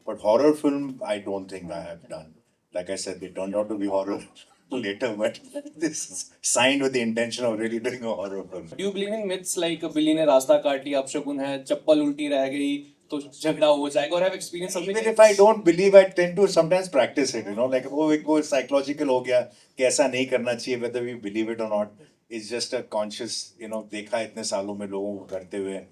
But horror film, I don't think I have done. Like I said, they turned out to be horror later, but this is signed with the intention of really doing a horror film. Do you believe in myths like बिल्ली ने रास्ता काट लिया अपशकुन है चप्पल उल्टी रह गई तो झगड़ा हो जाएगा और have experienced something Even if I don't believe, I tend to sometimes practice it, like वो एक वो psychological हो गया कि ऐसा नहीं करना चाहिए, whether we believe it or not. It's just a conscious, देखा इतने सालों में लोगों को करते हुए.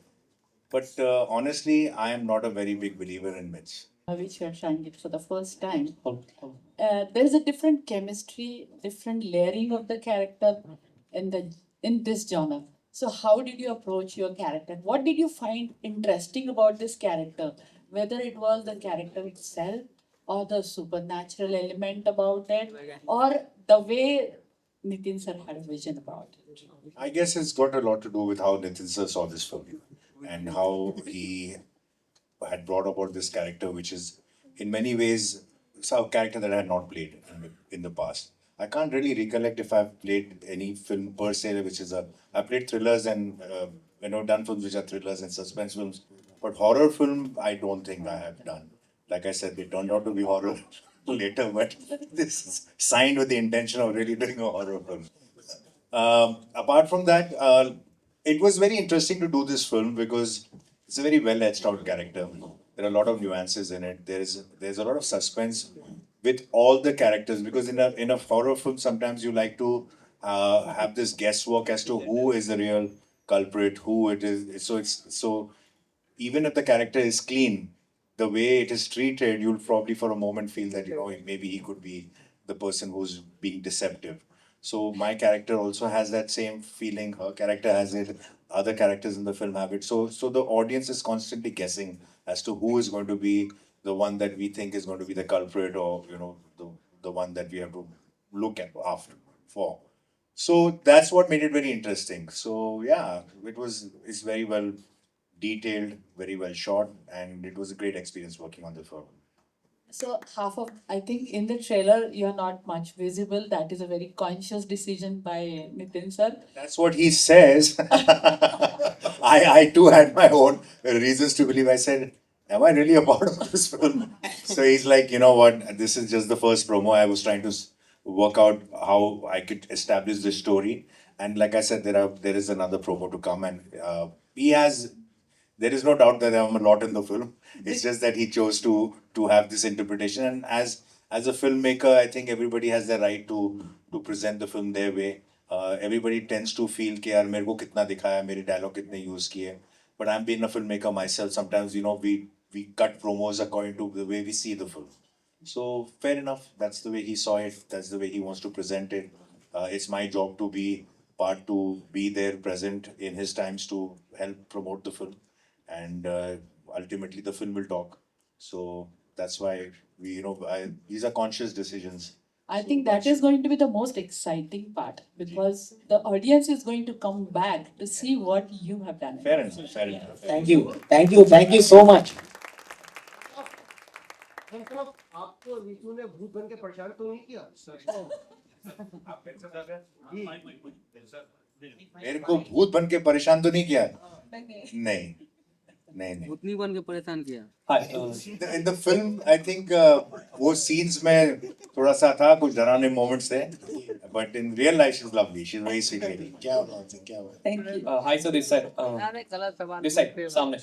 But honestly, I am not a very big believer in myths. Which you are trying it for the first time. There is a different chemistry, different layering of the character in this genre. So, how did you approach your character? What did you find interesting about this character? Whether it was the character itself, or the supernatural element about it, or the way Nitin sir had a vision about it. I guess it's got a lot to do with how Nitin sir saw this film and how he had brought about this character, which is in many ways a character that I had not played in the past. I can't really recollect if I've played any film per se, which is I played thrillers and done films which are thrillers and suspense films, but horror film I don't think I have done. Like I said, they turned out to be horror later, but this is signed with the intention of really doing a horror film. Apart from that, it was very interesting to do this film because it's a very well etched out character. There are a lot of nuances in it. There's a lot of suspense with all the characters because in a horror film sometimes you like to have this guesswork as to who is the real culprit, who it is. So even if the character is clean, the way it is treated, you'll probably for a moment feel that maybe he could be the person who's being deceptive. So my character also has that same feeling. Her character has it. Other characters in the film have it. So the audience is constantly guessing as to who is going to be the one that we think is going to be the culprit, or the one that we have to look at after for. So that's what made it very interesting. So yeah, it's very well detailed, very well shot, and it was a great experience working on the film. So I think in the trailer you're not much visible. That is a very conscious decision by Nitin sir. That's what he says. I too had my own reasons to believe. I said, am I really a part of this film? So he's like, you know what? This is just the first promo. I was trying to work out how I could establish this story. And like I said, there is another promo to come, and he has. There is no doubt that I'm a lot in the film. It's just that he chose to have this interpretation, and as a filmmaker, I think everybody has the right to present the film their way. Everybody tends to feel कि यार मेरे को कितना दिखाया, मेरे dialogue कितने use किए. But I'm being a filmmaker myself. Sometimes we cut promos according to the way we see the film. So fair enough. That's the way he saw it. That's the way he wants to present it. It's my job to be there present in his times to help promote the film, and ultimately the film will talk. So that's why these are conscious decisions. I think that is going to be the most exciting part because the audience is going to come back to see what you have done. Fair enough. Fair enough. Thank you. Thank you. Thank you so much. आपको विष्णु ने भूत बन के परेशान तो नहीं किया मेरे को भूत बन के परेशान तो नहीं किया. नहीं. भूतनी बन के परेशान किया. In the film, I think वो scenes में थोड़ा सा था, कुछ डरावने moments थे. But in real life, she's lovely. She's very sweet lady. क्या बात है. Thank you. Hi sir, this side. गलत सवाल. This side, सामने.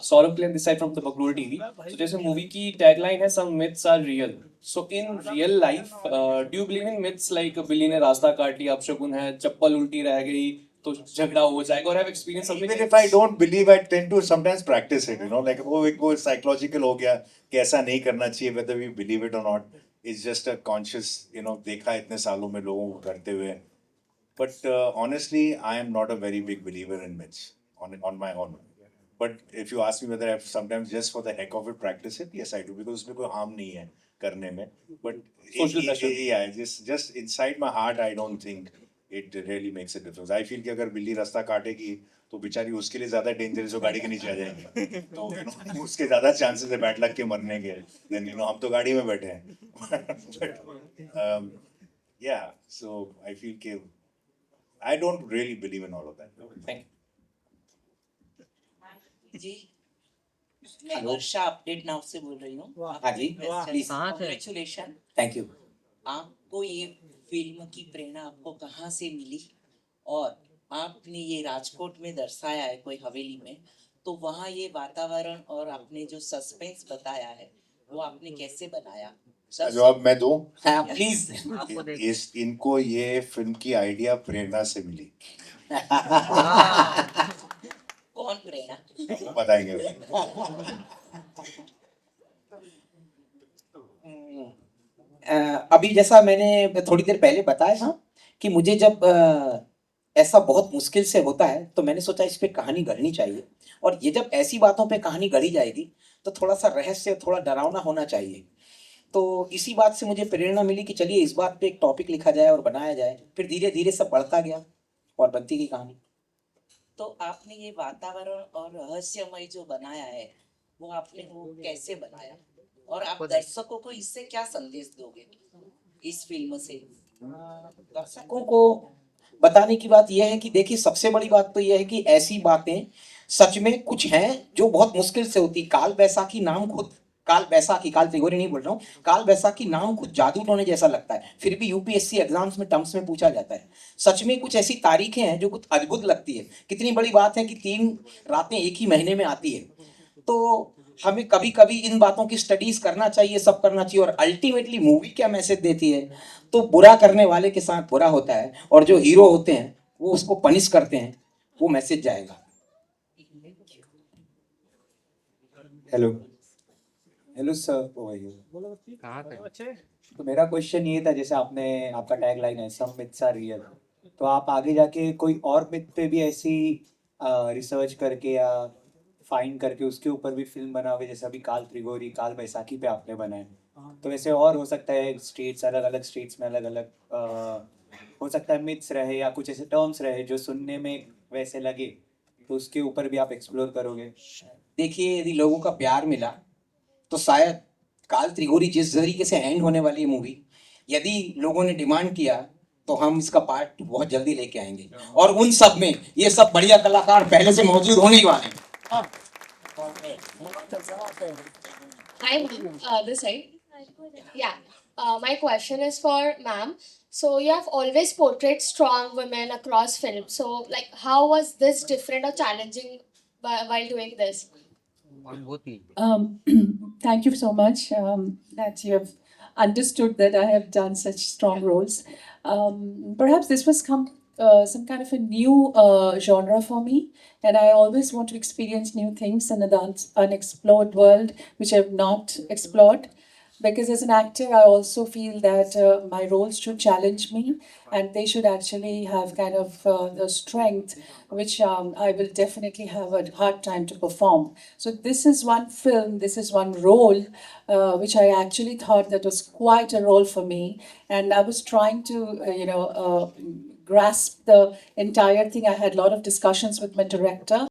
Saurabh Clear this side from the Bakura TV. So जैसे movie की tagline है some myths are real. So in real life, do you believe in myths like बिल्ली ने रास्ता काट लिया अपशकुन है चप्पल उल्टी रह गई तो झगड़ा हो जाएगा और have experienced something? Even if I don't believe, I tend to sometimes practice it. Like वो एक वो psychological हो गया कि ऐसा नहीं करना चाहिए, whether we believe it or not. It's just a conscious, देखा इतने सालों में लोगों को करते हुए. But honestly, I am not a very big believer in myths on my own. But if you ask me whether I sometimes just for the heck of it practice it, yes I do, because उसमें कोई harm नहीं है करने में. But Social pressure. yeah, just inside my heart, I don't think it really makes a difference. I feel कि अगर बिल्ली रास्ता काटेगी तो बेचारी उसके लिए ज्यादा डेंजरस हो, गाड़ी के नीचे आ जाएंगे. तो उसके ज्यादा चांसेस है बैड लक के मरने के. Then हम तो गाड़ी में बैठे हैं. But yeah, so I feel कि I don't really believe in all of that. Thank you. जी मैं वर्षा अपडेट नाउ से बोल रही हूँ। हाँ जी, प्लीज। कहाँ से? कांग्रेचुलेशन। Thank you. आपको ये फिल्म की प्रेरणा आपको कहाँ से मिली और आपने ये राजकोट में दर्शाया है कोई हवेली में, तो वहाँ ये वातावरण और आपने जो सस्पेंस बताया है वो आपने कैसे बनाया? जवाब मैं दूं? हाँ प्लीज। आपको देख इस इनको ये फिल्म की आइडिया प्रेरणा से मिली, कौन प्रेरणा? वो बताएंगे भाई। अभी जैसा मैंने थोड़ी देर पहले बताया था कि मुझे जब ऐसा बहुत मुश्किल से होता है तो मैंने सोचा इस पे कहानी गढ़नी चाहिए, और ये जब ऐसी बातों पे कहानी गढ़ी जाएगी तो थोड़ा सा रहस्य, थोड़ा डरावना होना चाहिए। तो इसी बात से मुझे प्रेरणा मिली कि चलिए इस बात पे एक टॉपिक लिखा जाए और बनाया जाए। फिर धीरे धीरे सब बढ़ता गया और बनती गई कहानी। तो आपने ये वातावरण और रहस्यमय जो बनाया है वो आपने वो कैसे बनाया और आप दर्शकों को इससे क्या संदेश दोगे इस फिल्म से? दर्शकों को बताने की बात यह है कि देखिए, सबसे बड़ी बात तो यह है कि ऐसी बातें सच में कुछ हैं जो बहुत मुश्किल से होती। काल बैसाखी नाम खुद, काल बैसाखी, काल त्रिगोरी नहीं बोल रहा हूँ, काल बैसाखी नाम खुद जादू टोने जैसा लगता है, फिर भी यूपीएससी एग्जाम्स में टर्म्स में पूछा जाता है। सच में कुछ ऐसी तारीखें हैं जो कुछ अद्भुत लगती है। कितनी बड़ी बात है कि 3 रातें एक ही महीने में आती है। तो हमें कभी कभी इन बातों की स्टडीज करना चाहिए, सब करना चाहिए। और अल्टीमेटली मूवी क्या मैसेज देती है, तो बुरा करने वाले के साथ बुरा होता है और जो हीरो होते हैं वो उसको पनिश करते हैं, वो मैसेज जाएगा। हेलो हेलो सर, कहाँ से? तो मेरा क्वेश्चन ये था, जैसे आपने, आपका टैग लाइन है सम मिथ्स आर रियल, तो आप आगे जाके कोई और मिथ पे भी ऐसी रिसर्च करके या फाइंड करके उसके ऊपर भी फिल्म बनाओगे, जैसे अभी काल त्रिगोरी, काल बैसाखी पे आपने बनाए, तो वैसे और हो सकता है स्टेट्स, अलग अलग स्टेट्स में अलग अलग हो सकता है मिथ्स रहे या कुछ ऐसे टर्म्स रहे जो सुनने में वैसे लगे, तो उसके ऊपर भी आप एक्सप्लोर करोगे? देखिए, यदि लोगों का प्यार मिला तो शायद काल त्रिगोरी जिस तरीके से एंड होने वाली है मूवी, यदि लोगों ने डिमांड किया तो हम इसका पार्ट बहुत जल्दी लेके आएंगे। और उन सब में ये सब बढ़िया कलाकार पहले से मौजूद होने ही वाले हैं। Hi, this side. Yeah. My question is for ma'am. So you have always portrayed strong women across films. So like, how was this different or challenging while doing this? बहुत ही Thank you so much that you have understood that I have done such strong roles. Perhaps this was some kind of a new genre for me, and I always want to experience new things in an unexplored world which I have not explored. Because as an actor, I also feel that my roles should challenge me, and they should actually have kind of the strength which I will definitely have a hard time to perform. So this is one film, this is one role which I actually thought that was quite a role for me, and I was trying to grasp the entire thing. I had a lot of discussions with my director.